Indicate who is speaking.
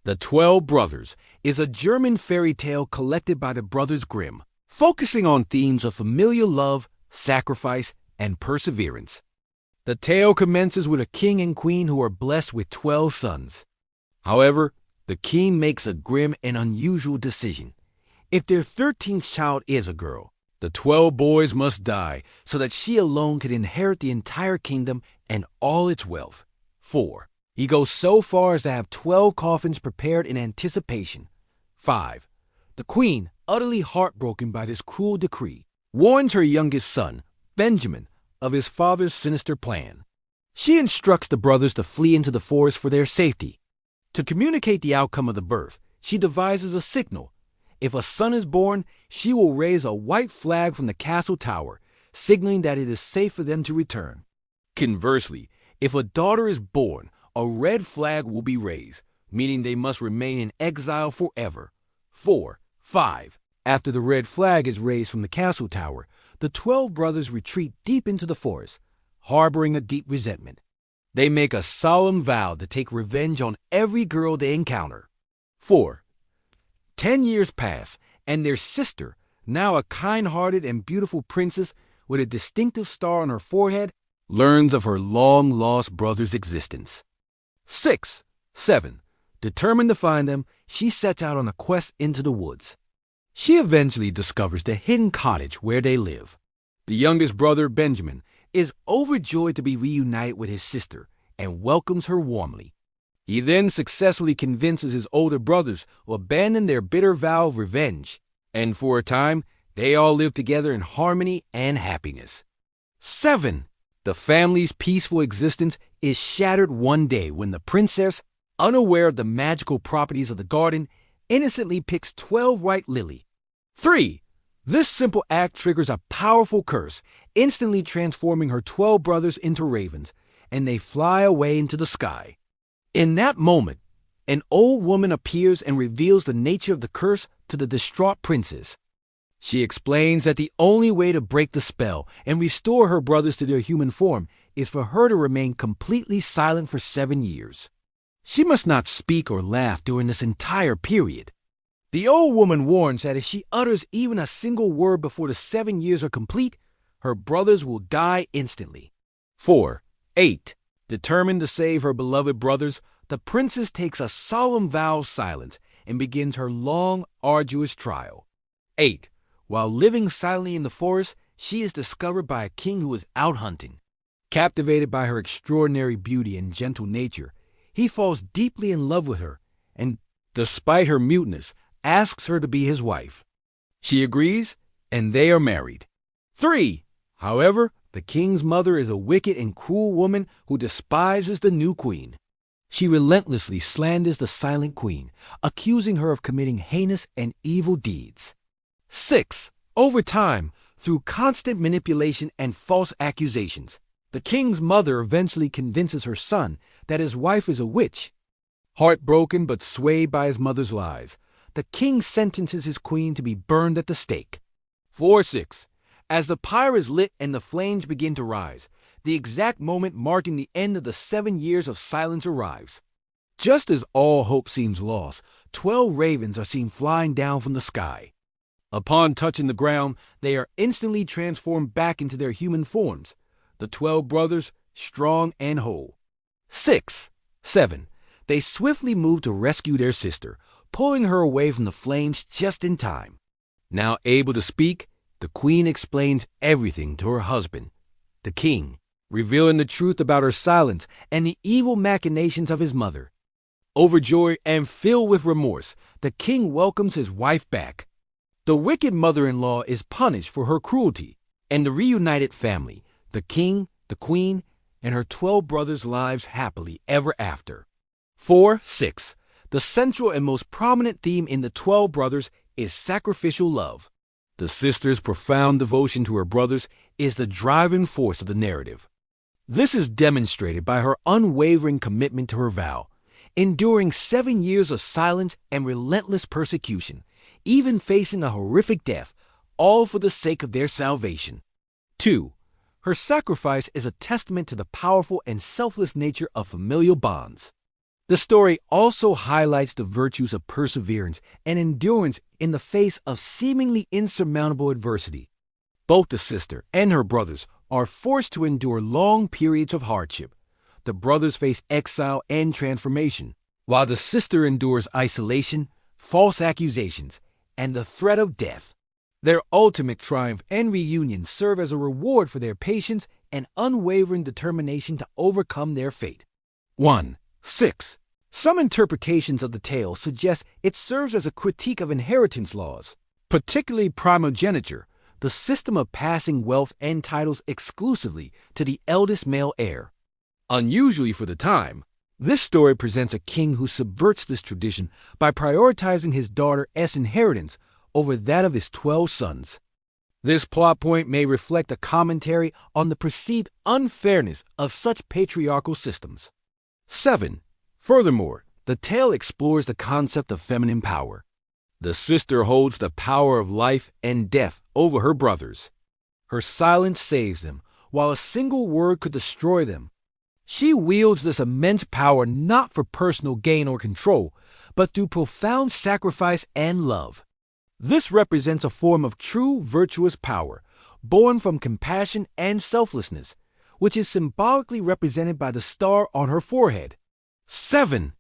Speaker 1: The 12 Brothers is a German fairy tale collected by the Brothers Grimm, focusing on themes of familial love, sacrifice, and perseverance. The tale commences with a king and queen who are blessed with 12 sons. However, the king makes a grim and unusual decision. If their 13th child is a girl, the 12 boys must die so that she alone can inherit the entire kingdom and all its wealth. 4. He goes so far as to have 12 coffins prepared in anticipation. 5. The queen, utterly heartbroken by this cruel decree, warns her youngest son, Benjamin, of his father's sinister plan. She instructs the brothers to flee into the forest for their safety. To communicate the outcome of the birth, she devises a signal. If a son is born, she will raise a white flag from the castle tower, signaling that it is safe for them to return. Conversely, if a daughter is born, a red flag will be raised, meaning they must remain in exile forever. 4. 5. After the red flag is raised from the castle tower, the 12 brothers retreat deep into the forest, harboring a deep resentment. They make a solemn vow to take revenge on every girl they encounter. 4. 10 years pass, and their sister, now a kind-hearted and beautiful princess with a distinctive star on her forehead, learns of her long-lost brother's existence. 6. 7. Determined to find them, she sets out on a quest into the woods. She eventually discovers the hidden cottage where they live. The youngest brother, Benjamin, is overjoyed to be reunited with his sister and welcomes her warmly. He then successfully convinces his older brothers to abandon their bitter vow of revenge, and for a time, they all live together in harmony and happiness. 7. The family's peaceful existence is shattered one day when the princess, unaware of the magical properties of the garden, innocently picks 12 white lily. 3. This simple act triggers a powerful curse, instantly transforming her 12 brothers into ravens, and they fly away into the sky. In that moment, an old woman appears and reveals the nature of the curse to the distraught princess. She explains that the only way to break the spell and restore her brothers to their human form is for her to remain completely silent for 7 years. She must not speak or laugh during this entire period. The old woman warns that if she utters even a single word before the 7 years are complete, her brothers will die instantly. 4. 8. Determined to save her beloved brothers, the princess takes a solemn vow of silence and begins her long, arduous trial. 8. While living silently in the forest, she is discovered by a king who is out hunting. Captivated by her extraordinary beauty and gentle nature, he falls deeply in love with her and, despite her muteness, asks her to be his wife. She agrees, and they are married. 3. However, the king's mother is a wicked and cruel woman who despises the new queen. She relentlessly slanders the silent queen, accusing her of committing heinous and evil deeds. 6. Over time, through constant manipulation and false accusations, the king's mother eventually convinces her son that his wife is a witch. Heartbroken but swayed by his mother's lies, the king sentences his queen to be burned at the stake. 4. 6. As the pyre is lit and the flames begin to rise, the exact moment marking the end of the 7 years of silence arrives. Just as all hope seems lost, 12 ravens are seen flying down from the sky. Upon touching the ground, they are instantly transformed back into their human forms, the 12 brothers, strong and whole. 6. 7. They swiftly move to rescue their sister, pulling her away from the flames just in time. Now able to speak, the queen explains everything to her husband, the king, revealing the truth about her silence and the evil machinations of his mother. Overjoyed and filled with remorse, the king welcomes his wife back. The wicked mother-in-law is punished for her cruelty, and the reunited family, the king, the queen, and her 12 brothers' lives happily ever after. 4. 6. The central and most prominent theme in the 12 brothers is sacrificial love. The sister's profound devotion to her brothers is the driving force of the narrative. This is demonstrated by her unwavering commitment to her vow, enduring 7 years of silence and relentless persecution, even facing a horrific death, all for the sake of their salvation. 2. Her sacrifice is a testament to the powerful and selfless nature of familial bonds. The story also highlights the virtues of perseverance and endurance in the face of seemingly insurmountable adversity. Both the sister and her brothers are forced to endure long periods of hardship. The brothers face exile and transformation, while the sister endures isolation, false accusations, and the threat of death. Their ultimate triumph and reunion serve as a reward for their patience and unwavering determination to overcome their fate. 1. 6. Some interpretations of the tale suggest it serves as a critique of inheritance laws, particularly primogeniture, the system of passing wealth and titles exclusively to the eldest male heir. Unusually for the time, this story presents a king who subverts this tradition by prioritizing his daughter's inheritance over that of his 12 sons. This plot point may reflect a commentary on the perceived unfairness of such patriarchal systems. 7. Furthermore, the tale explores the concept of feminine power. The sister holds the power of life and death over her brothers. Her silence saves them, while a single word could destroy them. She wields this immense power not for personal gain or control, but through profound sacrifice and love. This represents a form of true virtuous power, born from compassion and selflessness, which is symbolically represented by the star on her forehead. 7.